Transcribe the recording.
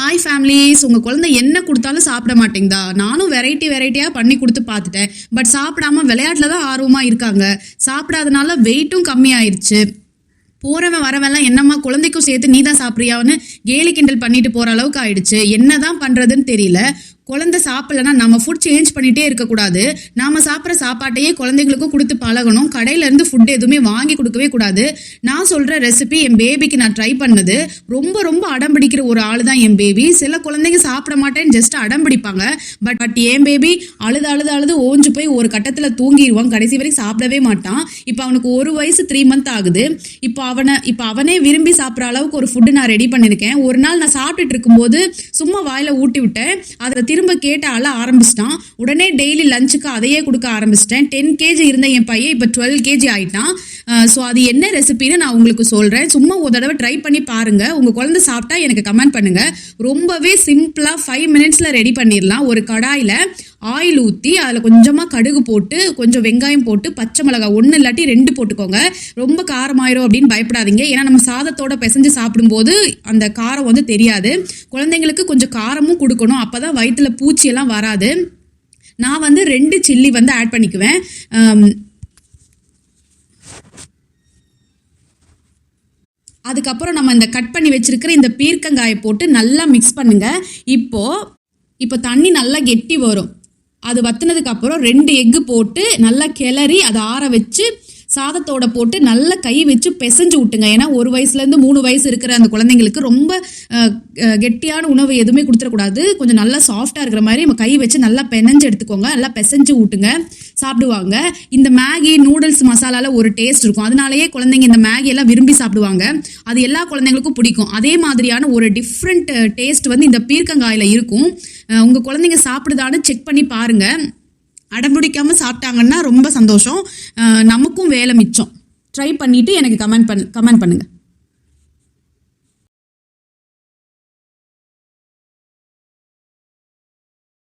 Hi families, உங்கள் குழந்தை என்ன கொடுத்தாலும் சாப்பிட மாட்டேங்குதா? நானும் வெரைட்டியாக பண்ணி கொடுத்து பார்த்துட்டேன். பட் சாப்பிடாம விளையாட்டில் தான் ஆர்வமாக இருக்காங்க. சாப்பிடாதனால வெயிட்டும் கம்மியாயிருச்சு. போகிறவன் வரவெல்லாம் என்னம்மா குழந்தைக்கும் சேர்த்து நீ தான் சாப்பிட்றியான்னு கேலி கிண்டல் பண்ணிட்டு போகிற அளவுக்கு ஆயிடுச்சு. என்னதான் பண்ணுறதுன்னு தெரியல. குழந்தை சாப்பிடலன்னா நம்ம ஃபுட் சேஞ்ச் பண்ணிகிட்டே இருக்கக்கூடாது. நாம் சாப்பிட்ற சாப்பாட்டையே குழந்தைங்களுக்கும் கொடுத்து பழகணும். கடையிலேருந்து ஃபுட் எதுவுமே வாங்கி கொடுக்கவே கூடாது. நான் சொல்கிற ரெசிபி என் பேபிக்கு நான் ட்ரை பண்ணது. ரொம்ப அடம் பிடிக்கிற ஒரு ஆள் தான் என் பேபி. சில குழந்தைங்க சாப்பிட மாட்டேன்னு ஜஸ்ட் அடம் பிடிப்பாங்க. பட் என் பேபி அழுது ஓஞ்சு போய் ஒரு கட்டத்தில் தூங்கிடுவான். கடைசி வரைக்கும் சாப்பிடவே மாட்டான். இப்போ அவனுக்கு 1 வயசு 3 மந்த் ஆகுது. இப்போ அவனே விரும்பி சாப்பிட்ற அளவுக்கு ஒரு ஃபுட்டு நான் ரெடி பண்ணியிருக்கேன். ஒரு நாள் நான் சாப்பிட்டுட்டு இருக்கும்போது சும்மா வாயில் ஊட்டி விட்டேன். அதில் திரும்ப கேட்டு அழ ஆரம்பிச்சிட்டான். உடனே டெய்லி லஞ்சுக்கு அதையே கொடுக்க ஆரம்பிச்சிட்டேன். 10 kg இருந்த என் பையன் இப்போ 12 kg ஆயிட்டான். ஸோ அது என்ன ரெசிபின்னு நான் உங்களுக்கு சொல்கிறேன். சும்மா ஒரு தடவை ட்ரை பண்ணி பாருங்க. உங்கள் குழந்தை சாப்பிட்டா எனக்கு கமெண்ட் பண்ணுங்க. ரொம்பவே சிம்பிளாக 5 மினிட்ஸில் ரெடி பண்ணிடலாம். ஒரு கடாயில் ஆயில் ஊற்றி அதில் கொஞ்சமாக கடுகு போட்டு கொஞ்சம் வெங்காயம் போட்டு பச்சை மிளகாய் 1 இல்லாட்டி 2 போட்டுக்கோங்க. ரொம்ப காரமாயிரும் அப்படின்னு பயப்படாதீங்க. ஏன்னா நம்ம சாதத்தோட பிசைஞ்சு சாப்பிடும்போது அந்த காரம் வந்து தெரியாது. குழந்தைங்களுக்கு கொஞ்சம் காரமும் கொடுக்கணும். அப்போ தான் வயிற்றுல பூச்சியெல்லாம் வராது. நான் வந்து 2 சில்லி வந்து ஆட் பண்ணிக்குவேன். அதுக்கப்புறம் நம்ம இந்த கட் பண்ணி வச்சிருக்கிற இந்த பீர்க்கங்காயை போட்டு நல்லா மிக்ஸ் பண்ணுங்க. இப்போ தண்ணி நல்லா கெட்டி வரும். அது வத்தினதுக்கு அப்புறம் 2 எக்கு போட்டு நல்லா கிளறி அதை ஆற வச்சு சாதத்தோட போட்டு நல்லா கை வச்சு பிசைஞ்சு விட்டுங்க. ஏன்னா 1 வயசுலேருந்து 3 வயசு இருக்கிற அந்த குழந்தைங்களுக்கு ரொம்ப கெட்டியான உணவு எதுவுமே கொடுத்துடக்கூடாது. கொஞ்சம் நல்லா சாஃப்டாக இருக்கிற மாதிரி நம்ம கை வச்சு நல்லா பெனஞ்சு எடுத்துக்கோங்க. நல்லா பிசைஞ்சு விட்டுங்க, சாப்பிடுவாங்க. இந்த மேகி நூடுல்ஸ் மசாலாவில் ஒரு டேஸ்ட் இருக்கும். அதனாலேயே குழந்தைங்க இந்த மேகி எல்லாம் விரும்பி சாப்பிடுவாங்க. அது எல்லா குழந்தைங்களுக்கும் பிடிக்கும். அதே மாதிரியான ஒரு டிஃப்ரெண்ட் டேஸ்ட் வந்து இந்த பீர்க்கங்காயில் இருக்கும். உங்கள் குழந்தைங்க சாப்பிடுதான்னு செக் பண்ணி பாருங்க. அடம்பிடிக்காமல் சாப்பிட்டாங்கன்னா ரொம்ப சந்தோஷம். நமக்கும் வேலை மிச்சம். ட்ரை பண்ணிவிட்டு எனக்கு கமெண்ட் பண்ணுங்கள்.